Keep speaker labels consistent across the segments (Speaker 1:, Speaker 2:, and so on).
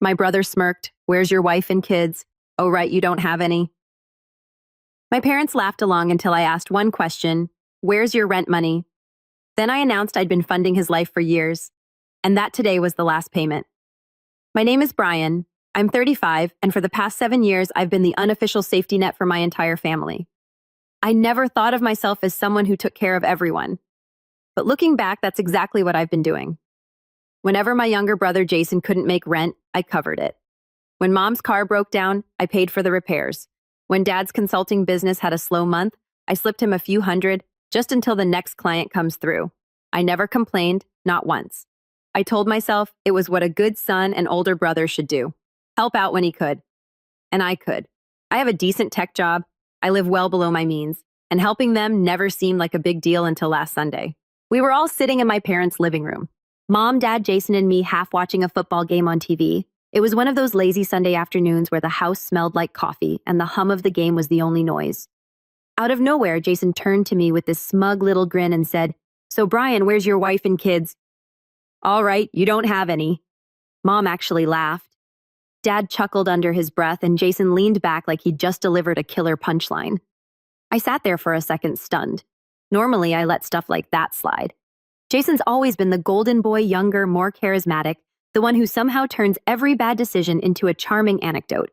Speaker 1: My brother smirked. Where's your wife and kids? Oh, right, you don't have any. My parents laughed along until I asked one question. Where's your rent money? Then I announced I'd been funding his life for years, and that today was the last payment. My name is Brian. I'm 35, and for the past 7 years, I've been the unofficial safety net for my entire family. I never thought of myself as someone who took care of everyone. But looking back, that's exactly what I've been doing. Whenever my younger brother Jason couldn't make rent, I covered it. When mom's car broke down, I paid for the repairs. When dad's consulting business had a slow month, I slipped him a few hundred just until the next client comes through. I never complained, not once. I told myself it was what a good son and older brother should do. Help out when he could. And I could. I have a decent tech job. I live well below my means, and helping them never seemed like a big deal until last Sunday. We were all sitting in my parents' living room. Mom, Dad, Jason, and me half watching a football game on TV. It was one of those lazy Sunday afternoons where the house smelled like coffee and the hum of the game was the only noise. Out of nowhere, Jason turned to me with this smug little grin and said, "So Brian, where's your wife and kids?" "All right, you don't have any." Mom actually laughed. Dad chuckled under his breath and Jason leaned back like he'd just delivered a killer punchline. I sat there for a second stunned. Normally, I let stuff like that slide. Jason's always been the golden boy, younger, more charismatic, the one who somehow turns every bad decision into a charming anecdote.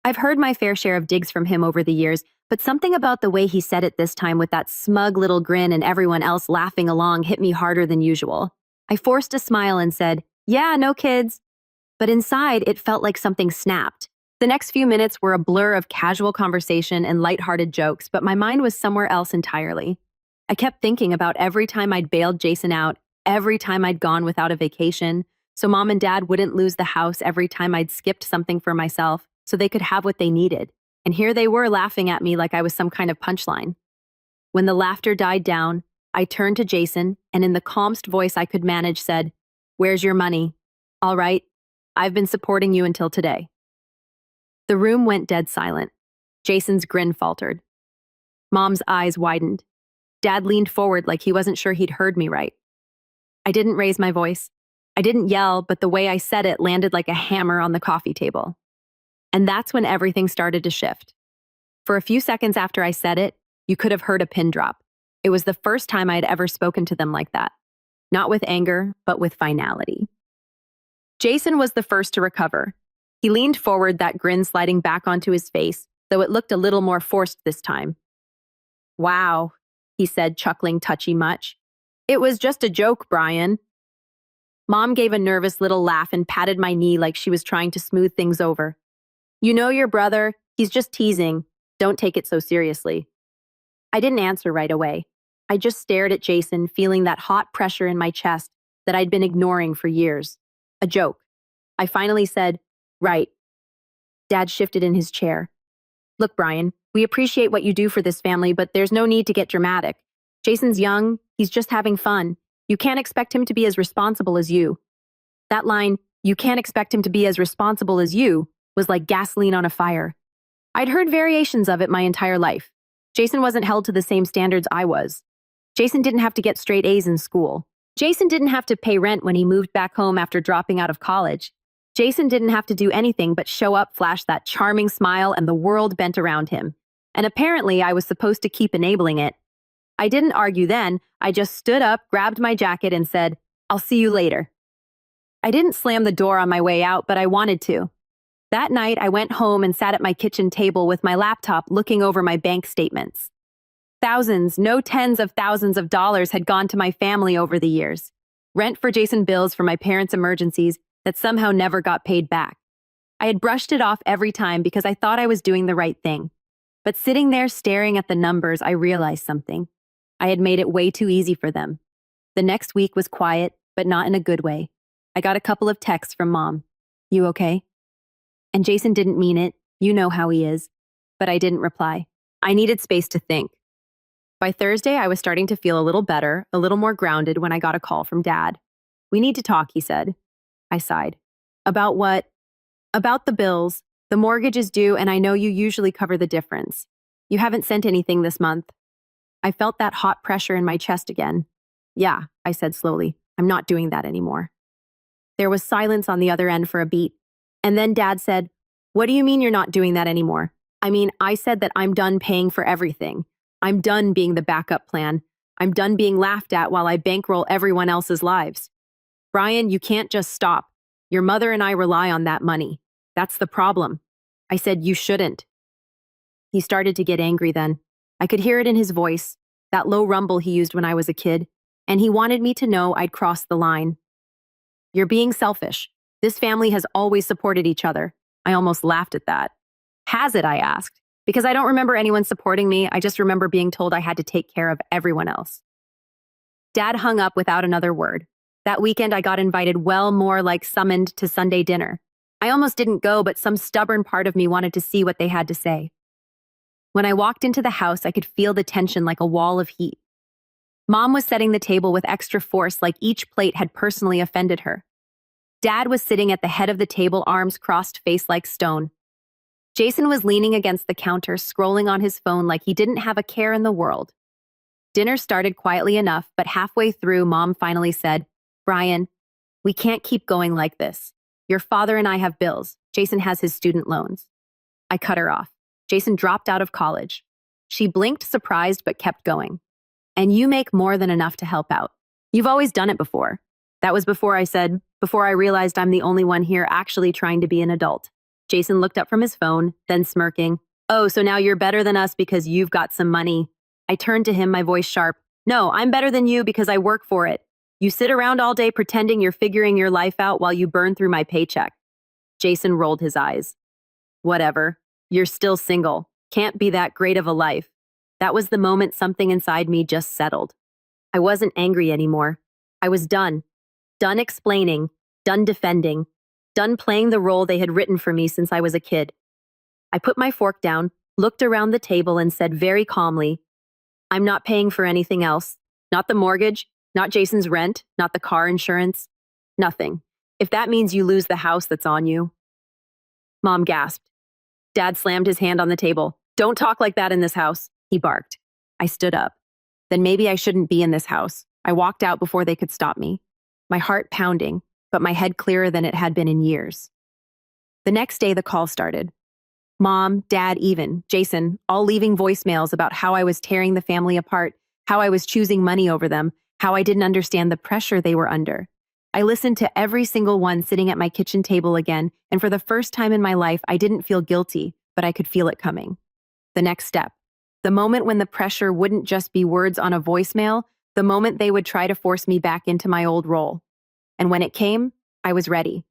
Speaker 1: I've heard my fair share of digs from him over the years, but something about the way he said it this time with that smug little grin and everyone else laughing along hit me harder than usual. I forced a smile and said, "Yeah, no kids." But inside, it felt like something snapped. The next few minutes were a blur of casual conversation and lighthearted jokes, but my mind was somewhere else entirely. I kept thinking about every time I'd bailed Jason out, every time I'd gone without a vacation, so Mom and Dad wouldn't lose the house every time I'd skipped something for myself, so they could have what they needed. And here they were laughing at me like I was some kind of punchline. When the laughter died down, I turned to Jason and in the calmest voice I could manage said, "Where's your money? All right, I've been supporting you until today." The room went dead silent. Jason's grin faltered. Mom's eyes widened. Dad leaned forward like he wasn't sure he'd heard me right. I didn't raise my voice. I didn't yell, but the way I said it landed like a hammer on the coffee table. And that's when everything started to shift. For a few seconds after I said it, you could have heard a pin drop. It was the first time I had ever spoken to them like that. Not with anger, but with finality. Jason was the first to recover. He leaned forward, that grin sliding back onto his face, though it looked a little more forced this time. "Wow," he said, chuckling touchy much. "It was just a joke, Brian." Mom gave a nervous little laugh and patted my knee like she was trying to smooth things over. "You know your brother, he's just teasing. Don't take it so seriously." I didn't answer right away. I just stared at Jason, feeling that hot pressure in my chest that I'd been ignoring for years. A joke. I finally said, "Right." Dad shifted in his chair. "Look, Brian, we appreciate what you do for this family, but there's no need to get dramatic. Jason's young, he's just having fun. You can't expect him to be as responsible as you." That line, "you can't expect him to be as responsible as you," was like gasoline on a fire. I'd heard variations of it my entire life. Jason wasn't held to the same standards I was. Jason didn't have to get straight A's in school. Jason didn't have to pay rent when he moved back home after dropping out of college. Jason didn't have to do anything but show up, flash that charming smile, and the world bent around him. And apparently I was supposed to keep enabling it. I didn't argue then, I just stood up, grabbed my jacket, and said, "I'll see you later." I didn't slam the door on my way out, but I wanted to. That night, I went home and sat at my kitchen table with my laptop looking over my bank statements. Thousands, no tens of thousands of dollars had gone to my family over the years. Rent for Jason, bills for my parents' emergencies that somehow never got paid back. I had brushed it off every time because I thought I was doing the right thing. But sitting there staring at the numbers, I realized something. I had made it way too easy for them. The next week was quiet, but not in a good way. I got a couple of texts from Mom. "You okay?" And Jason didn't mean it. You know how he is. But I didn't reply. I needed space to think. By Thursday, I was starting to feel a little better, a little more grounded when I got a call from Dad. "We need to talk," he said. I sighed. "About what?" "About the bills. The mortgage is due, and I know you usually cover the difference. You haven't sent anything this month." I felt that hot pressure in my chest again. "Yeah," I said slowly. "I'm not doing that anymore." There was silence on the other end for a beat. And then Dad said, "What do you mean you're not doing that anymore?" I mean, I said that I'm done paying for everything. I'm done being the backup plan. I'm done being laughed at while I bankroll everyone else's lives. Brian, you can't just stop. Your mother and I rely on that money. That's the problem. I said, you shouldn't. He started to get angry then. I could hear it in his voice, that low rumble he used when I was a kid, and he wanted me to know I'd crossed the line. You're being selfish. This family has always supported each other. I almost laughed at that. Has it, I asked, because I don't remember anyone supporting me. I just remember being told I had to take care of everyone else. Dad hung up without another word. That weekend, I got invited, well, more like summoned to Sunday dinner. I almost didn't go, but some stubborn part of me wanted to see what they had to say. When I walked into the house, I could feel the tension like a wall of heat. Mom was setting the table with extra force, like each plate had personally offended her. Dad was sitting at the head of the table, arms crossed, face like stone. Jason was leaning against the counter, scrolling on his phone like he didn't have a care in the world. Dinner started quietly enough, but halfway through, Mom finally said, "Brian, we can't keep going like this. Your father and I have bills. Jason has his student loans." I cut her off. Jason dropped out of college. She blinked, surprised, but kept going. "And you make more than enough to help out. You've always done it before." That was before I realized I'm the only one here actually trying to be an adult. Jason looked up from his phone, then smirking. "Oh, so now you're better than us because you've got some money." I turned to him, my voice sharp. "No, I'm better than you because I work for it. You sit around all day pretending you're figuring your life out while you burn through my paycheck." Jason rolled his eyes. "Whatever. You're still single. Can't be that great of a life." That was the moment something inside me just settled. I wasn't angry anymore. I was done. Done explaining. Done defending. Done playing the role they had written for me since I was a kid. I put my fork down, looked around the table, and said very calmly, "I'm not paying for anything else. Not the mortgage, not Jason's rent, not the car insurance. Nothing. If that means you lose the house, that's on you." Mom gasped. Dad slammed his hand on the table. "Don't talk like that in this house," he barked. I stood up. Then maybe I shouldn't be in this house. I walked out before they could stop me. My heart pounding, but my head clearer than it had been in years. The next day, the call started. Mom, Dad, even Jason, all leaving voicemails about how I was tearing the family apart, how I was choosing money over them, how I didn't understand the pressure they were under. I listened to every single one sitting at my kitchen table again, and for the first time in my life, I didn't feel guilty, but I could feel it coming. The next step. The moment when the pressure wouldn't just be words on a voicemail, the moment they would try to force me back into my old role. And when it came, I was ready.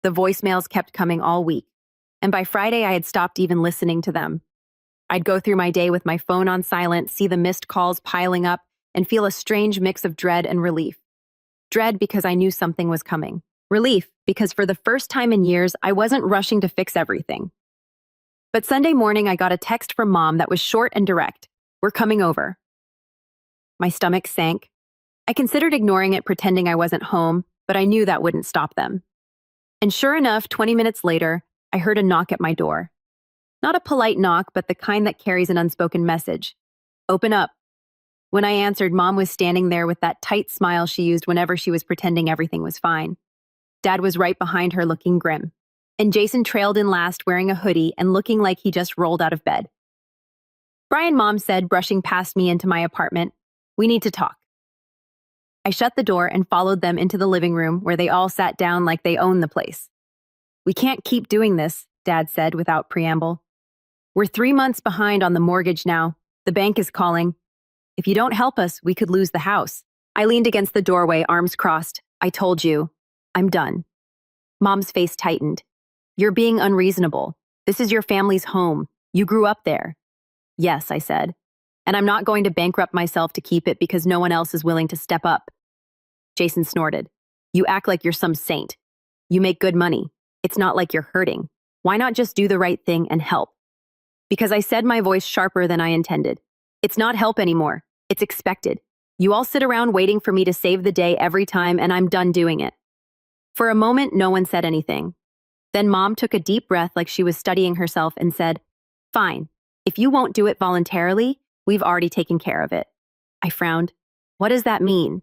Speaker 1: The voicemails kept coming all week. And by Friday, I had stopped even listening to them. I'd go through my day with my phone on silent, see the missed calls piling up, and feel a strange mix of dread and relief. Dread because I knew something was coming. Relief because for the first time in years, I wasn't rushing to fix everything. But Sunday morning, I got a text from Mom that was short and direct. "We're coming over." My stomach sank. I considered ignoring it, pretending I wasn't home, but I knew that wouldn't stop them. And sure enough, 20 minutes later, I heard a knock at my door. Not a polite knock, but the kind that carries an unspoken message. "Open up." When I answered, Mom was standing there with that tight smile she used whenever she was pretending everything was fine. Dad was right behind her, looking grim. And Jason trailed in last, wearing a hoodie and looking like he just rolled out of bed. "Brian," Mom said, brushing past me into my apartment, "we need to talk." I shut the door and followed them into the living room where they all sat down like they owned the place. "We can't keep doing this," Dad said without preamble. "We're 3 months behind on the mortgage now. The bank is calling. If you don't help us, we could lose the house." I leaned against the doorway, arms crossed. "I told you. I'm done." Mom's face tightened. "You're being unreasonable. This is your family's home. You grew up there." "Yes," I said. "And I'm not going to bankrupt myself to keep it because no one else is willing to step up." Jason snorted. "You act like you're some saint. You make good money. It's not like you're hurting. Why not just do the right thing and help?" Because I said, my voice sharper than I intended. "It's not help anymore. It's expected. You all sit around waiting for me to save the day every time, and I'm done doing it." For a moment, no one said anything. Then Mom took a deep breath like she was studying herself and said, "Fine. If you won't do it voluntarily, we've already taken care of it." I frowned. "What does that mean?"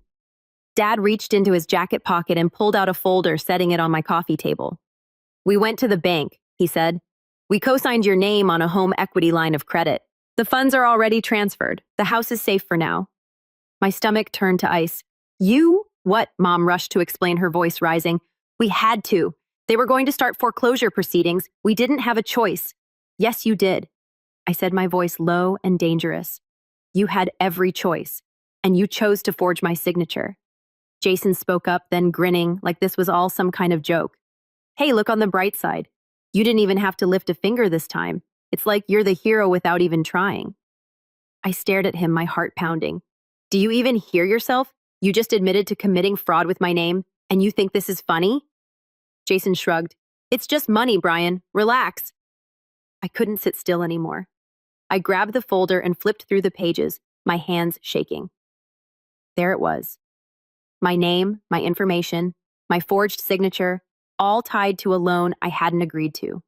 Speaker 1: Dad reached into his jacket pocket and pulled out a folder, setting it on my coffee table. We went to the bank, he said. We co-signed your name on a home equity line of credit. The funds are already transferred. The house is safe for now. My stomach turned to ice. You? What? Mom rushed to explain, her voice rising. We had to. They were going to start foreclosure proceedings. We didn't have a choice. Yes, you did. I said, my voice low and dangerous. You had every choice, and you chose to forge my signature. Jason spoke up, then grinning like this was all some kind of joke. Hey, look on the bright side. You didn't even have to lift a finger this time. It's like you're the hero without even trying. I stared at him, my heart pounding. Do you even hear yourself? You just admitted to committing fraud with my name, and you think this is funny? Jason shrugged. It's just money, Brian. Relax. I couldn't sit still anymore. I grabbed the folder and flipped through the pages, my hands shaking. There it was. My name, my information, my forged signature, all tied to a loan I hadn't agreed to.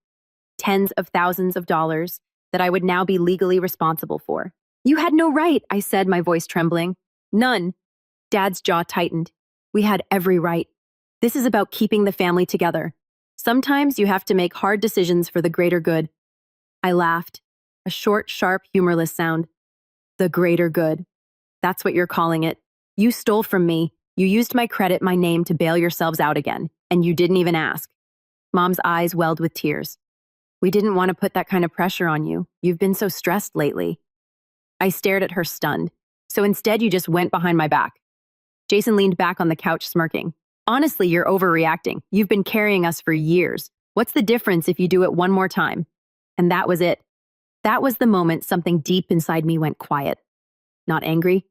Speaker 1: Tens of thousands of dollars that I would now be legally responsible for. You had no right, I said, my voice trembling. None. Dad's jaw tightened. We had every right. This is about keeping the family together. Sometimes you have to make hard decisions for the greater good. I laughed. A short, sharp, humorless sound. The greater good. That's what you're calling it. You stole from me. You used my credit, my name to bail yourselves out again, and you didn't even ask. Mom's eyes welled with tears. We didn't want to put that kind of pressure on you. You've been so stressed lately. I stared at her, stunned. So instead, you just went behind my back. Jason leaned back on the couch, smirking. Honestly, you're overreacting. You've been carrying us for years. What's the difference if you do it one more time? And that was it. That was the moment something deep inside me went quiet. Not angry.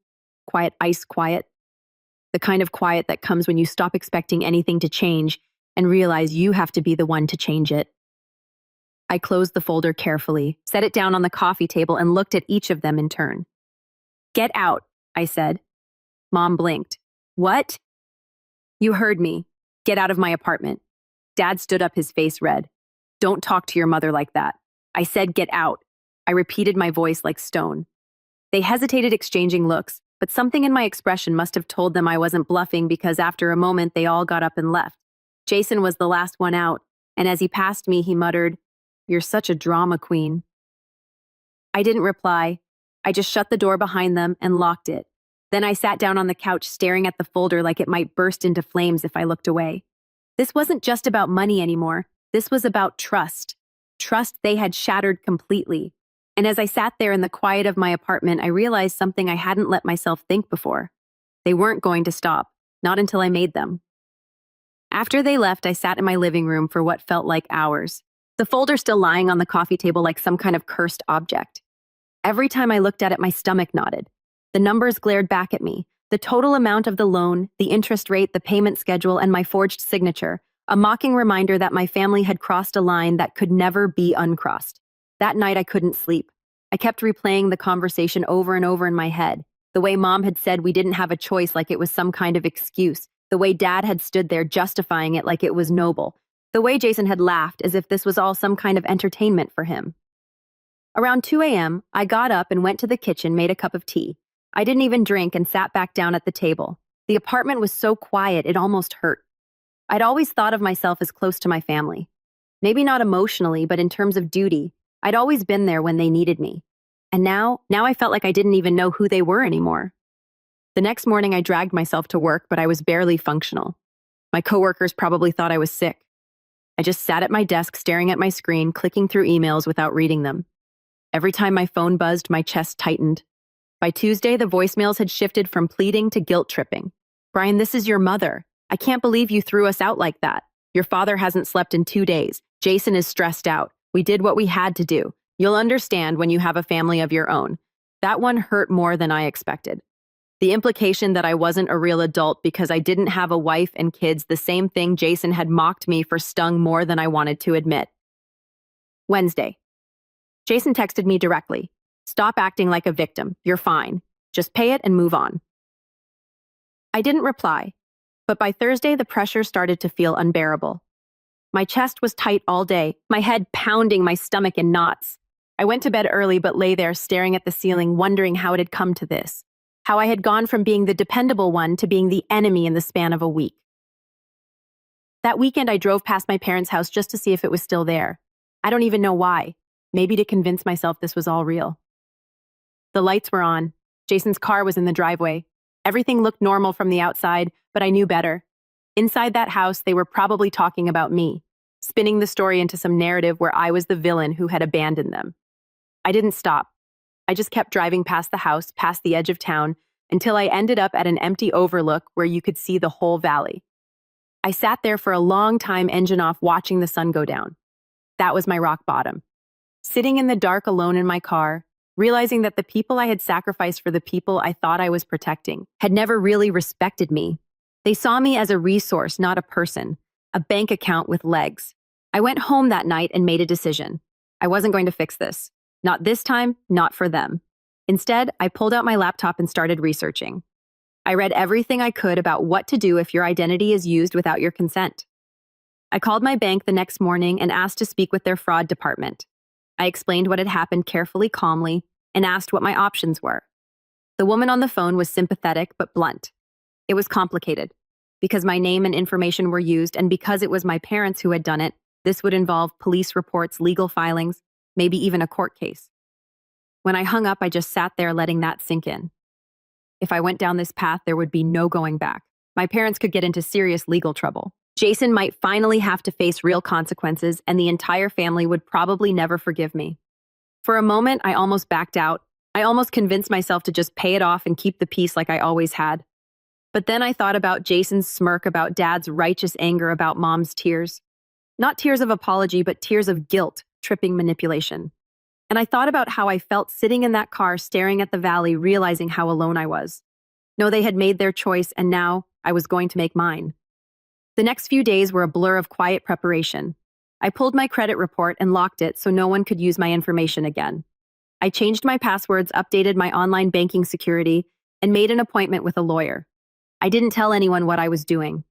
Speaker 1: Quiet, ice quiet. The kind of quiet that comes when you stop expecting anything to change and realize you have to be the one to change it. I closed the folder carefully, set it down on the coffee table, and looked at each of them in turn. Get out, I said. Mom blinked. What? You heard me. Get out of my apartment. Dad stood up, his face red. Don't talk to your mother like that. I said get out. I repeated, my voice like stone. They hesitated, exchanging looks, but something in my expression must have told them I wasn't bluffing, because after a moment they all got up and left. Jason was the last one out, and as he passed me, he muttered, "You're such a drama queen." I didn't reply. I just shut the door behind them and locked it. Then I sat down on the couch, staring at the folder like it might burst into flames if I looked away. This wasn't just about money anymore. This was about trust. Trust they had shattered completely. And as I sat there in the quiet of my apartment, I realized something I hadn't let myself think before. They weren't going to stop, not until I made them. After they left, I sat in my living room for what felt like hours, the folder still lying on the coffee table like some kind of cursed object. Every time I looked at it, my stomach knotted. The numbers glared back at me. The total amount of the loan, the interest rate, the payment schedule, and my forged signature, a mocking reminder that my family had crossed a line that could never be uncrossed. That night, I couldn't sleep. I kept replaying the conversation over and over in my head. The way Mom had said we didn't have a choice like it was some kind of excuse. The way Dad had stood there justifying it like it was noble. The way Jason had laughed as if this was all some kind of entertainment for him. Around 2 a.m., I got up and went to the kitchen, made a cup of tea. I didn't even drink and sat back down at the table. The apartment was so quiet, it almost hurt. I'd always thought of myself as close to my family. Maybe not emotionally, but in terms of duty. I'd always been there when they needed me. And now I felt like I didn't even know who they were anymore. The next morning, I dragged myself to work, but I was barely functional. My coworkers probably thought I was sick. I just sat at my desk staring at my screen, clicking through emails without reading them. Every time my phone buzzed, my chest tightened. By Tuesday, the voicemails had shifted from pleading to guilt-tripping. "Brian, this is your mother. I can't believe you threw us out like that. Your father hasn't slept in 2 days. Jason is stressed out. We did what we had to do. You'll understand when you have a family of your own." That one hurt more than I expected. The implication that I wasn't a real adult because I didn't have a wife and kids, the same thing Jason had mocked me for, stung more than I wanted to admit. Wednesday. Jason texted me directly. "Stop acting like a victim. You're fine. Just pay it and move on." I didn't reply, but by Thursday, the pressure started to feel unbearable. My chest was tight all day, my head pounding, my stomach in knots. I went to bed early but lay there staring at the ceiling, wondering how it had come to this. How I had gone from being the dependable one to being the enemy in the span of a week. That weekend, I drove past my parents' house just to see if it was still there. I don't even know why. Maybe to convince myself this was all real. The lights were on. Jason's car was in the driveway. Everything looked normal from the outside, but I knew better. Inside that house, they were probably talking about me, spinning the story into some narrative where I was the villain who had abandoned them. I didn't stop. I just kept driving past the house, past the edge of town, until I ended up at an empty overlook where you could see the whole valley. I sat there for a long time, engine off, watching the sun go down. That was my rock bottom. Sitting in the dark alone in my car, realizing that the people I had sacrificed for the people I thought I was protecting had never really respected me. They saw me as a resource, not a person, a bank account with legs. I went home that night and made a decision. I wasn't going to fix this. Not this time, not for them. Instead, I pulled out my laptop and started researching. I read everything I could about what to do if your identity is used without your consent. I called my bank the next morning and asked to speak with their fraud department. I explained what had happened carefully, calmly, and asked what my options were. The woman on the phone was sympathetic but blunt. It was complicated. Because my name and information were used, and because it was my parents who had done it, this would involve police reports, legal filings, maybe even a court case. When I hung up, I just sat there letting that sink in. If I went down this path, there would be no going back. My parents could get into serious legal trouble. Jason might finally have to face real consequences, and the entire family would probably never forgive me. For a moment, I almost backed out. I almost convinced myself to just pay it off and keep the peace like I always had. But then I thought about Jason's smirk, about Dad's righteous anger, about Mom's tears. Not tears of apology, but tears of guilt, tripping manipulation. And I thought about how I felt sitting in that car, staring at the valley, realizing how alone I was. No, they had made their choice, and now I was going to make mine. The next few days were a blur of quiet preparation. I pulled my credit report and locked it so no one could use my information again. I changed my passwords, updated my online banking security, and made an appointment with a lawyer. I didn't tell anyone what I was doing.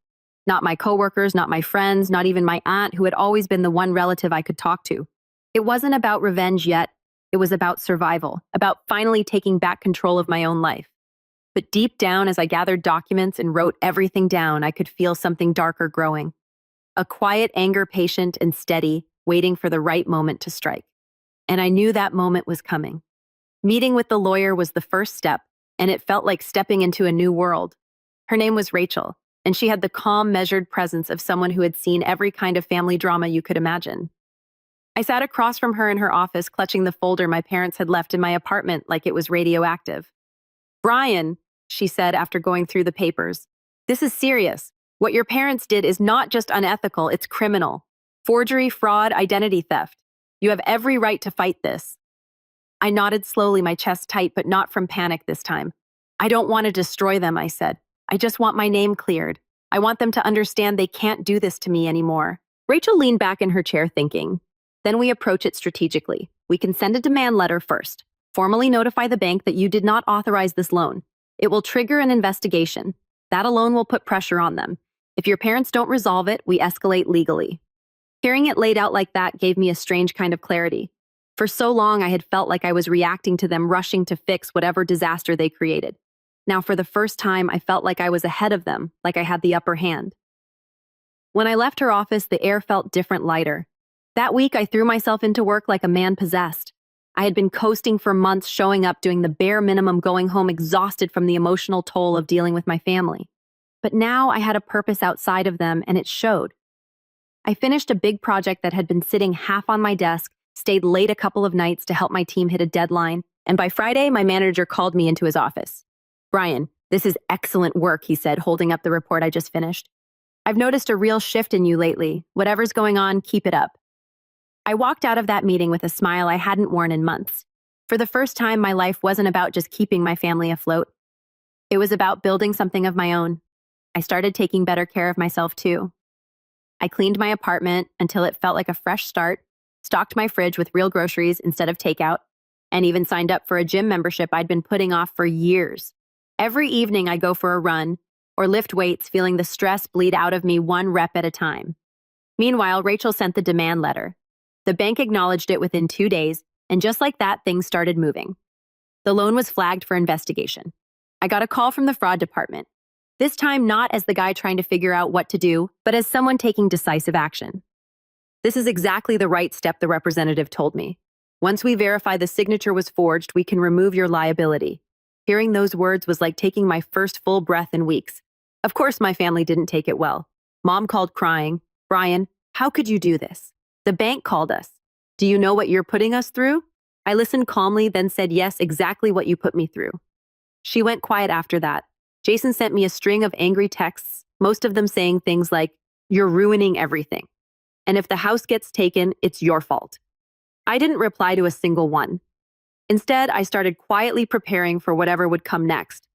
Speaker 1: Not my coworkers, not my friends, not even my aunt, who had always been the one relative I could talk to. It wasn't about revenge yet. It was about survival, about finally taking back control of my own life. But deep down, as I gathered documents and wrote everything down, I could feel something darker growing. A quiet anger, patient and steady, waiting for the right moment to strike. And I knew that moment was coming. Meeting with the lawyer was the first step, and it felt like stepping into a new world. Her name was Rachel, and she had the calm, measured presence of someone who had seen every kind of family drama you could imagine. I sat across from her in her office, clutching the folder my parents had left in my apartment like it was radioactive. "Brian," she said after going through the papers, "this is serious. What your parents did is not just unethical, it's criminal. Forgery, fraud, identity theft. You have every right to fight this." I nodded slowly, my chest tight, but not from panic this time. "I don't want to destroy them," I said. "I just want my name cleared. I want them to understand they can't do this to me anymore." Rachel leaned back in her chair thinking. "Then we approach it strategically. We can send a demand letter first. Formally notify the bank that you did not authorize this loan. It will trigger an investigation. That alone will put pressure on them. If your parents don't resolve it, we escalate legally." Hearing it laid out like that gave me a strange kind of clarity. For so long, I had felt like I was reacting to them, rushing to fix whatever disaster they created. Now, for the first time, I felt like I was ahead of them, like I had the upper hand. When I left her office, the air felt different, lighter. That week, I threw myself into work like a man possessed. I had been coasting for months, showing up, doing the bare minimum, going home exhausted from the emotional toll of dealing with my family. But now I had a purpose outside of them, and it showed. I finished a big project that had been sitting half on my desk, stayed late a couple of nights to help my team hit a deadline, and by Friday, my manager called me into his office. "Brian, this is excellent work," he said, holding up the report I just finished. "I've noticed a real shift in you lately. Whatever's going on, keep it up." I walked out of that meeting with a smile I hadn't worn in months. For the first time, my life wasn't about just keeping my family afloat. It was about building something of my own. I started taking better care of myself, too. I cleaned my apartment until it felt like a fresh start, stocked my fridge with real groceries instead of takeout, and even signed up for a gym membership I'd been putting off for years. Every evening I go for a run or lift weights, feeling the stress bleed out of me one rep at a time. Meanwhile, Rachel sent the demand letter. The bank acknowledged it within 2 days, and just like that, things started moving. The loan was flagged for investigation. I got a call from the fraud department. This time not as the guy trying to figure out what to do, but as someone taking decisive action. This is exactly the right step, the representative told me. Once we verify the signature was forged, we can remove your liability. Hearing those words was like taking my first full breath in weeks. Of course, my family didn't take it well. Mom called crying, "Brian, how could you do this? The bank called us. Do you know what you're putting us through?" I listened calmly, then said, "Yes, exactly what you put me through." She went quiet after that. Jason sent me a string of angry texts, most of them saying things like, "You're ruining everything. And if the house gets taken, it's your fault." I didn't reply to a single one. Instead, I started quietly preparing for whatever would come next.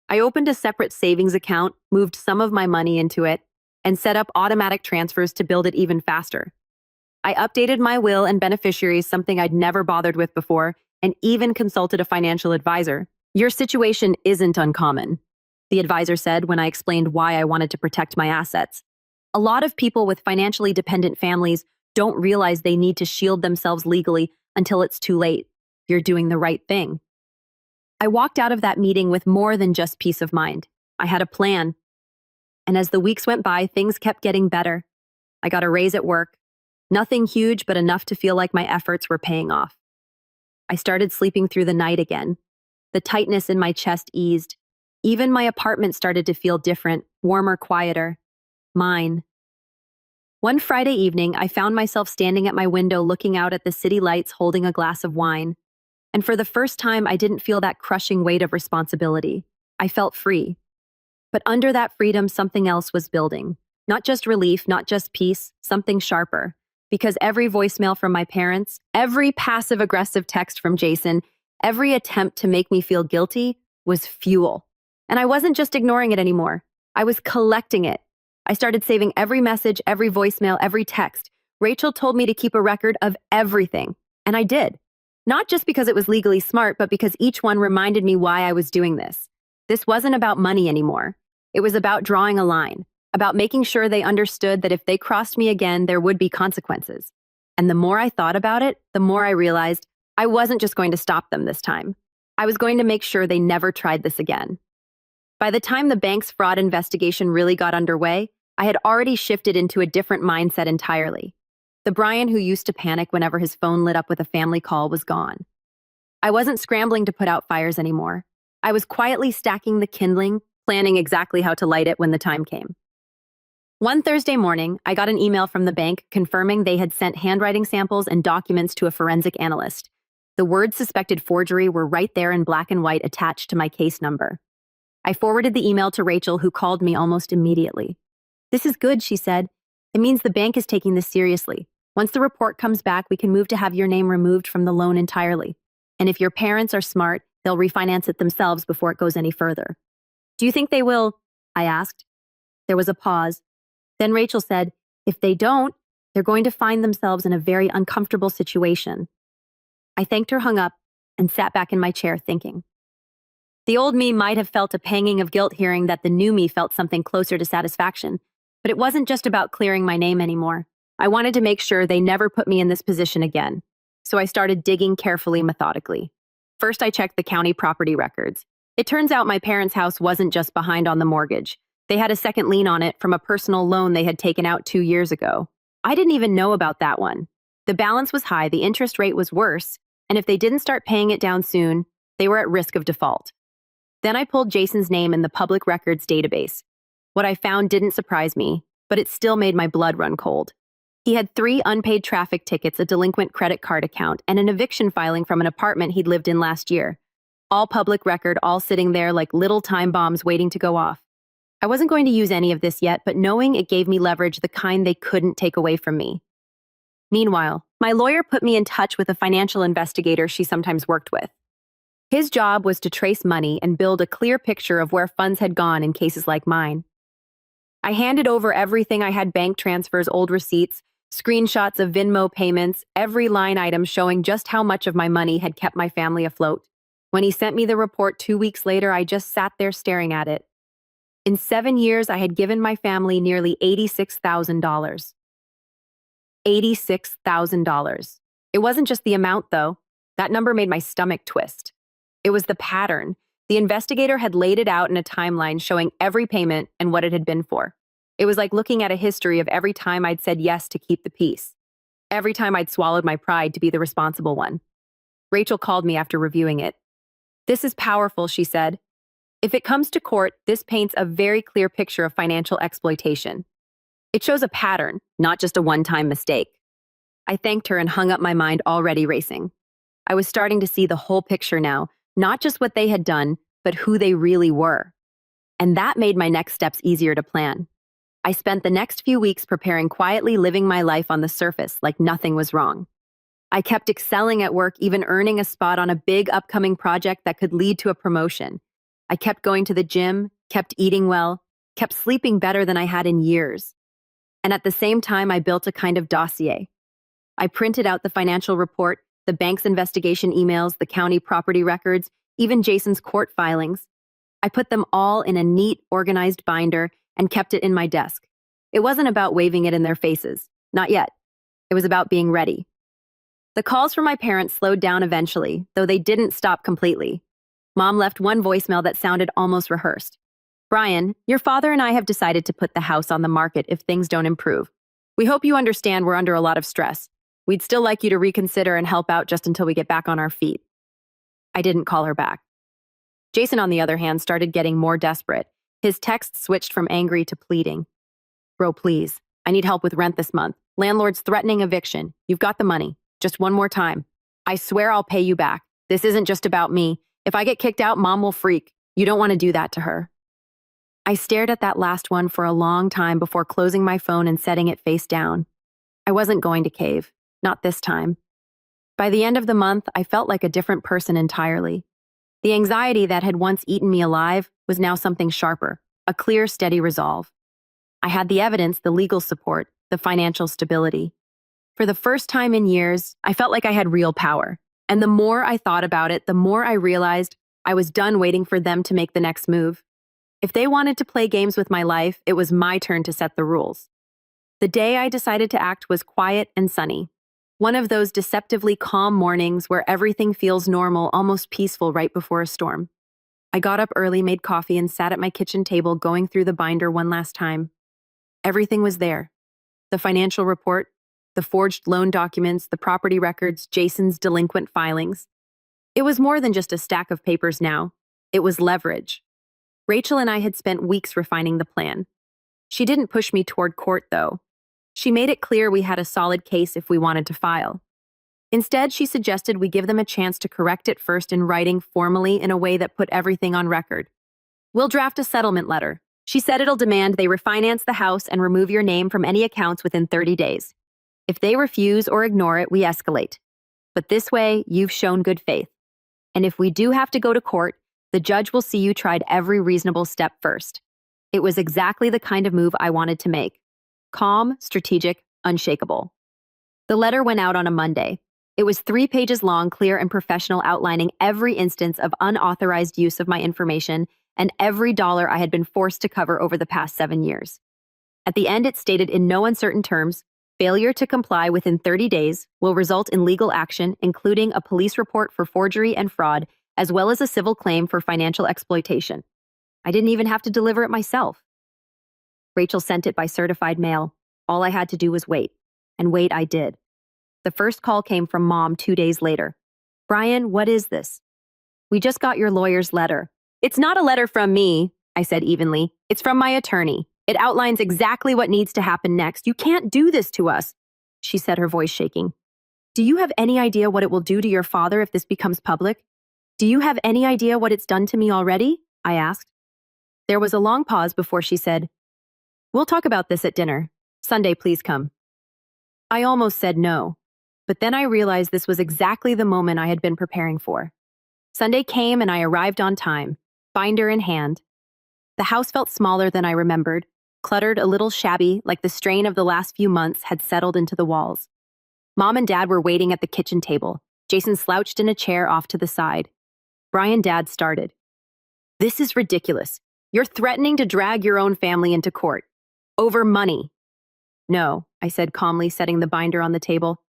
Speaker 1: I opened a separate savings account, moved some of my money into it, and set up automatic transfers to build it even faster. I updated my will and beneficiaries, something I'd never bothered with before, and even consulted a financial advisor. "Your situation isn't uncommon," the advisor said when I explained why I wanted to protect my assets. "A lot of people with financially dependent families don't realize they need to shield themselves legally until it's too late. You're doing the right thing." I walked out of that meeting with more than just peace of mind. I had a plan. And as the weeks went by, things kept getting better. I got a raise at work. Nothing huge, but enough to feel like my efforts were paying off. I started sleeping through the night again. The tightness in my chest eased. Even my apartment started to feel different, warmer, quieter. Mine. One Friday evening, I found myself standing at my window looking out at the city lights holding a glass of wine. And for the first time, I didn't feel that crushing weight of responsibility. I felt free. But under that freedom, something else was building. Not just relief, not just peace, something sharper. Because every voicemail from my parents, every passive-aggressive text from Jason, every attempt to make me feel guilty was fuel. And I wasn't just ignoring it anymore. I was collecting it. I started saving every message, every voicemail, every text. Rachel told me to keep a record of everything. And I did. Not just because it was legally smart, but because each one reminded me why I was doing this. This wasn't about money anymore. It was about drawing a line, about making sure they understood that if they crossed me again, there would be consequences. And the more I thought about it, the more I realized I wasn't just going to stop them this time. I was going to make sure they never tried this again. By the time the bank's fraud investigation really got underway, I had already shifted into a different mindset entirely. The Brian who used to panic whenever his phone lit up with a family call was gone. I wasn't scrambling to put out fires anymore. I was quietly stacking the kindling, planning exactly how to light it when the time came. One Thursday morning, I got an email from the bank confirming they had sent handwriting samples and documents to a forensic analyst. The words suspected forgery were right there in black and white attached to my case number. I forwarded the email to Rachel, who called me almost immediately. "This is good," she said. "It means the bank is taking this seriously. Once the report comes back, we can move to have your name removed from the loan entirely. And if your parents are smart, they'll refinance it themselves before it goes any further." "Do you think they will?" I asked. There was a pause. Then Rachel said, "If they don't, they're going to find themselves in a very uncomfortable situation." I thanked her, hung up, and sat back in my chair thinking. The old me might have felt a panging of guilt hearing that the new me felt something closer to satisfaction, but it wasn't just about clearing my name anymore. I wanted to make sure they never put me in this position again. So I started digging carefully, methodically. First, I checked the county property records. It turns out my parents' house wasn't just behind on the mortgage. They had a second lien on it from a personal loan they had taken out 2 years ago. I didn't even know about that one. The balance was high, the interest rate was worse, and if they didn't start paying it down soon, they were at risk of default. Then I pulled Jason's name in the public records database. What I found didn't surprise me, but it still made my blood run cold. He had 3 unpaid traffic tickets, a delinquent credit card account, and an eviction filing from an apartment he'd lived in last year. All public record, all sitting there like little time bombs waiting to go off. I wasn't going to use any of this yet, but knowing it gave me leverage, the kind they couldn't take away from me. Meanwhile, my lawyer put me in touch with a financial investigator she sometimes worked with. His job was to trace money and build a clear picture of where funds had gone in cases like mine. I handed over everything I had: bank transfers, old receipts, screenshots of Venmo payments, every line item showing just how much of my money had kept my family afloat. When he sent me the report 2 weeks later, I just sat there staring at it. In 7 years, I had given my family nearly $86,000. $86,000. It wasn't just the amount, though. That number made my stomach twist. It was the pattern, The investigator had laid it out in a timeline showing every payment and what it had been for. It was like looking at a history of every time I'd said yes to keep the peace. Every time I'd swallowed my pride to be the responsible one. Rachel called me after reviewing it. "This is powerful," she said. "If it comes to court, this paints a very clear picture of financial exploitation. It shows a pattern, not just a one-time mistake." I thanked her and hung up my mind already racing. I was starting to see the whole picture now, not just what they had done, but who they really were. And that made my next steps easier to plan. I spent the next few weeks preparing quietly, living my life on the surface like nothing was wrong. I kept excelling at work, even earning a spot on a big upcoming project that could lead to a promotion. I kept going to the gym, kept eating well, kept sleeping better than I had in years. And at the same time, I built a kind of dossier. I printed out the financial report, the bank's investigation emails, the county property records, even Jason's court filings. I put them all in a neat, organized binder and kept it in my desk. It wasn't about waving it in their faces. Not yet. It was about being ready. The calls from my parents slowed down eventually, though they didn't stop completely. Mom left one voicemail that sounded almost rehearsed. "Brian, your father and I have decided to put the house on the market if things don't improve. We hope you understand we're under a lot of stress. We'd still like you to reconsider and help out just until we get back on our feet." I didn't call her back. Jason, on the other hand, started getting more desperate. His texts switched from angry to pleading. "Bro, please. I need help with rent this month. Landlord's threatening eviction. You've got the money. Just one more time. I swear I'll pay you back. This isn't just about me. If I get kicked out, Mom will freak. You don't want to do that to her." I stared at that last one for a long time before closing my phone and setting it face down. I wasn't going to cave. Not this time. By the end of the month, I felt like a different person entirely. The anxiety that had once eaten me alive was now something sharper, a clear, steady resolve. I had the evidence, the legal support, the financial stability. For the first time in years, I felt like I had real power. And the more I thought about it, the more I realized I was done waiting for them to make the next move. If they wanted to play games with my life, it was my turn to set the rules. The day I decided to act was quiet and sunny. One of those deceptively calm mornings where everything feels normal, almost peaceful right before a storm. I got up early, made coffee, and sat at my kitchen table going through the binder one last time. Everything was there. The financial report, the forged loan documents, the property records, Jason's delinquent filings. It was more than just a stack of papers now. It was leverage. Rachel and I had spent weeks refining the plan. She didn't push me toward court, though. She made it clear we had a solid case if we wanted to file. Instead, she suggested we give them a chance to correct it first in writing formally in a way that put everything on record. "We'll draft a settlement letter." She said it'll demand they refinance the house and remove your name from any accounts within 30 days. If they refuse or ignore it, we escalate. But this way, you've shown good faith. And if we do have to go to court, the judge will see you tried every reasonable step first. It was exactly the kind of move I wanted to make. Calm, strategic, unshakable. The letter went out on a Monday. It was 3 pages long, clear and professional, outlining every instance of unauthorized use of my information and every dollar I had been forced to cover over the past 7 years. At the end, it stated in no uncertain terms, failure to comply within 30 days will result in legal action, including a police report for forgery and fraud, as well as a civil claim for financial exploitation. I didn't even have to deliver it myself. Rachel sent it by certified mail. All I had to do was wait. And wait I did. The first call came from Mom 2 days later. "Brian, what is this?" "We just got your lawyer's letter." "It's not a letter from me," I said evenly. "It's from my attorney. It outlines exactly what needs to happen next. You can't do this to us," she said, her voice shaking. "Do you have any idea what it will do to your father if this becomes public? Do you have any idea what it's done to me already?" I asked. There was a long pause before she said, "We'll talk about this at dinner. Sunday, please come." I almost said no, but then I realized this was exactly the moment I had been preparing for. Sunday came and I arrived on time, binder in hand. The house felt smaller than I remembered, cluttered, a little shabby, like the strain of the last few months had settled into the walls. Mom and Dad were waiting at the kitchen table. Jason slouched in a chair off to the side. Brian, Dad started. "This is ridiculous. You're threatening to drag your own family into court. Over money." "No," I said calmly, setting the binder on the table.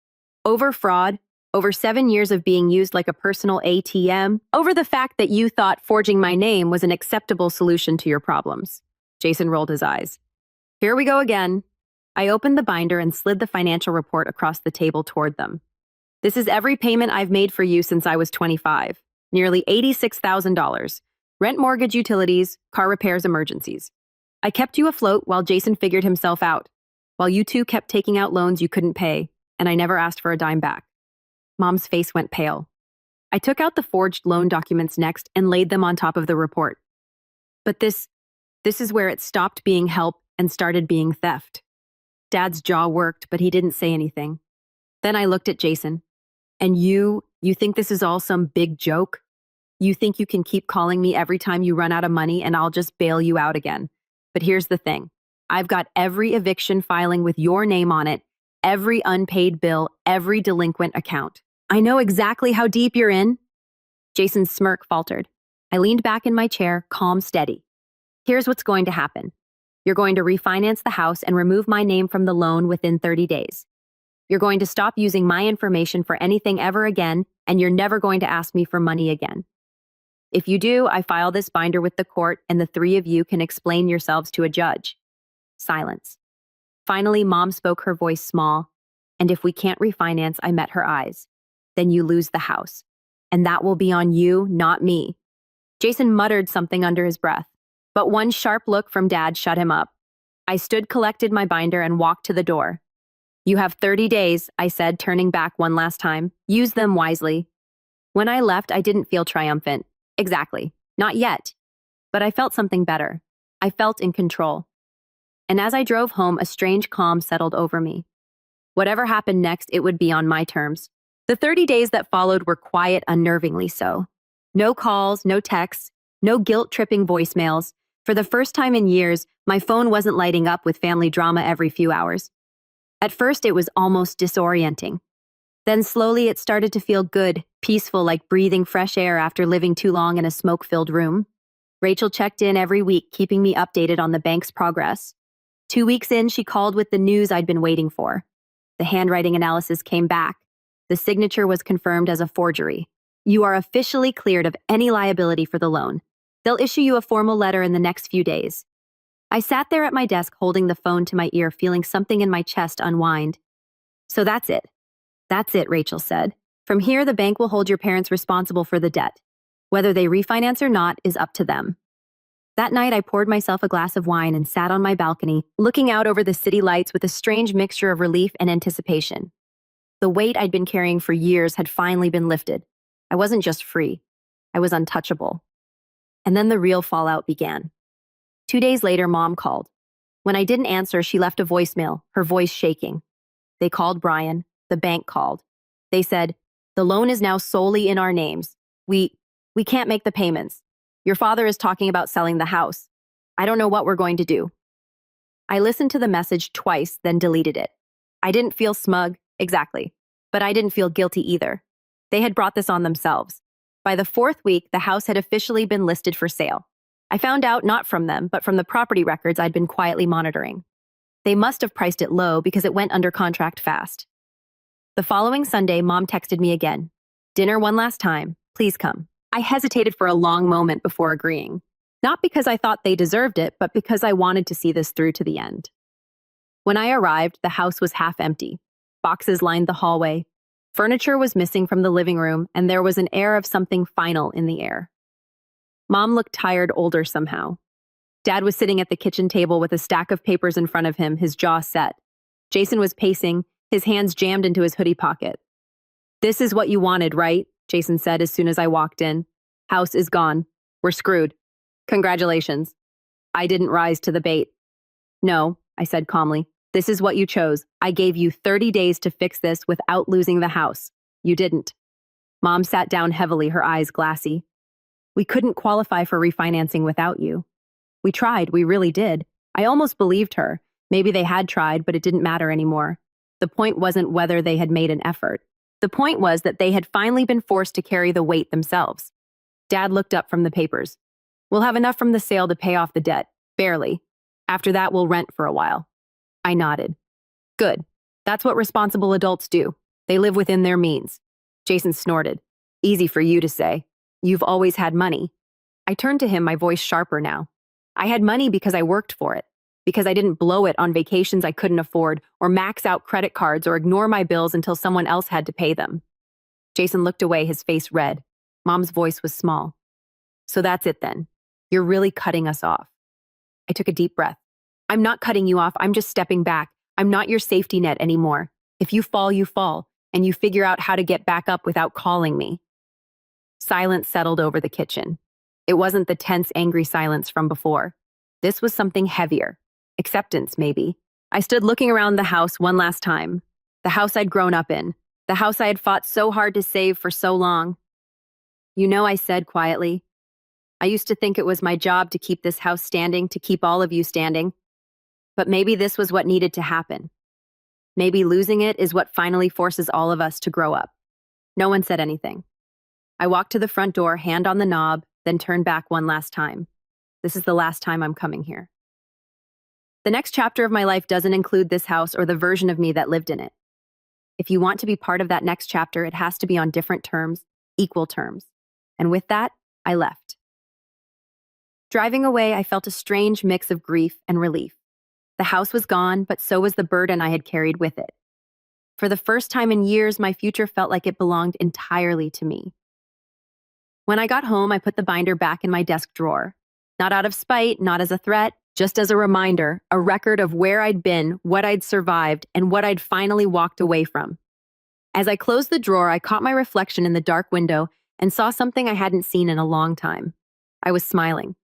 Speaker 1: "Over fraud, Over 7 years of being used like a personal ATM, over the fact that you thought forging my name was an acceptable solution to your problems. Jason rolled his eyes. Here we go again. I opened the binder and slid the financial report across the table toward them. This is every payment I've made for you since I was 25. Nearly $86,000. Rent, mortgage, utilities, car repairs, emergencies. I kept you afloat while Jason figured himself out, while you two kept taking out loans you couldn't pay, and I never asked for a dime back. Mom's face went pale. I took out the forged loan documents next and laid them on top of the report. But this is where it stopped being help and started being theft. Dad's jaw worked, but he didn't say anything. Then I looked at Jason. And you think this is all some big joke? You think you can keep calling me every time you run out of money and I'll just bail you out again. But here's the thing. I've got every eviction filing with your name on it, every unpaid bill, every delinquent account. I know exactly how deep you're in. Jason's smirk faltered. I leaned back in my chair, calm, steady. Here's what's going to happen. You're going to refinance the house and remove my name from the loan within 30 days. You're going to stop using my information for anything ever again, and you're never going to ask me for money again. If you do, I file this binder with the court, and the three of you can explain yourselves to a judge. Silence. Finally, Mom spoke, her voice small. And if we can't refinance, I met her eyes. Then you lose the house. And that will be on you, not me. Jason muttered something under his breath, but one sharp look from Dad shut him up. I stood, collected my binder, and walked to the door. You have 30 days, I said, turning back one last time. Use them wisely. When I left, I didn't feel triumphant. Exactly. Not yet. But I felt something better. I felt in control. And as I drove home, a strange calm settled over me. Whatever happened next, it would be on my terms. The 30 days that followed were quiet, unnervingly so. No calls, no texts, no guilt-tripping voicemails. For the first time in years, my phone wasn't lighting up with family drama every few hours. At first, it was almost disorienting. Then slowly it started to feel good, peaceful, like breathing fresh air after living too long in a smoke-filled room. Rachel checked in every week, keeping me updated on the bank's progress. 2 weeks in, she called with the news I'd been waiting for. The handwriting analysis came back. The signature was confirmed as a forgery. You are officially cleared of any liability for the loan. They'll issue you a formal letter in the next few days. I sat there at my desk holding the phone to my ear, feeling something in my chest unwind. So that's it. That's it, Rachel said. From here, the bank will hold your parents responsible for the debt. Whether they refinance or not is up to them. That night, I poured myself a glass of wine and sat on my balcony, looking out over the city lights with a strange mixture of relief and anticipation. The weight I'd been carrying for years had finally been lifted. I wasn't just free. I was untouchable. And then the real fallout began. 2 days later, Mom called. When I didn't answer, she left a voicemail, her voice shaking. They called Brian. The bank called. They said, the loan is now solely in our names. We can't make the payments. Your father is talking about selling the house. I don't know what we're going to do. I listened to the message twice, then deleted it. I didn't feel smug, exactly, but I didn't feel guilty either. They had brought this on themselves. By the 4th week, the house had officially been listed for sale. I found out not from them, but from the property records I'd been quietly monitoring. They must have priced it low because it went under contract fast. The following Sunday, Mom texted me again. Dinner one last time. Please come. I hesitated for a long moment before agreeing. Not because I thought they deserved it, but because I wanted to see this through to the end. When I arrived, the house was half empty. Boxes lined the hallway. Furniture was missing from the living room, and there was an air of something final in the air. Mom looked tired, older somehow. Dad was sitting at the kitchen table with a stack of papers in front of him, his jaw set. Jason was pacing, his hands jammed into his hoodie pocket. This is what you wanted, right? Jason said as soon as I walked in. House is gone. We're screwed. Congratulations. I didn't rise to the bait. No, I said calmly. This is what you chose. I gave you 30 days to fix this without losing the house. You didn't. Mom sat down heavily, her eyes glassy. We couldn't qualify for refinancing without you. We tried, we really did. I almost believed her. Maybe they had tried, but it didn't matter anymore. The point wasn't whether they had made an effort. The point was that they had finally been forced to carry the weight themselves. Dad looked up from the papers. We'll have enough from the sale to pay off the debt. Barely. After that, we'll rent for a while. I nodded. Good. That's what responsible adults do. They live within their means. Jason snorted. Easy for you to say. You've always had money. I turned to him, my voice sharper now. I had money because I worked for it, because I didn't blow it on vacations I couldn't afford, or max out credit cards, or ignore my bills until someone else had to pay them. Jason looked away, his face red. Mom's voice was small. So that's it then. You're really cutting us off. I took a deep breath. I'm not cutting you off, I'm just stepping back. I'm not your safety net anymore. If you fall, and you figure out how to get back up without calling me. Silence settled over the kitchen. It wasn't the tense, angry silence from before. This was something heavier. Acceptance, maybe. I stood looking around the house one last time. The house I'd grown up in. The house I had fought so hard to save for so long. You know, I said quietly. I used to think it was my job to keep this house standing, to keep all of you standing. But maybe this was what needed to happen. Maybe losing it is what finally forces all of us to grow up. No one said anything. I walked to the front door, hand on the knob, then turned back one last time. This is the last time I'm coming here. The next chapter of my life doesn't include this house or the version of me that lived in it. If you want to be part of that next chapter, it has to be on different terms, equal terms. And with that, I left. Driving away, I felt a strange mix of grief and relief. The house was gone, but so was the burden I had carried with it. For the first time in years, my future felt like it belonged entirely to me. When I got home, I put the binder back in my desk drawer. Not out of spite, not as a threat, just as a reminder, a record of where I'd been, what I'd survived, and what I'd finally walked away from. As I closed the drawer, I caught my reflection in the dark window and saw something I hadn't seen in a long time. I was smiling.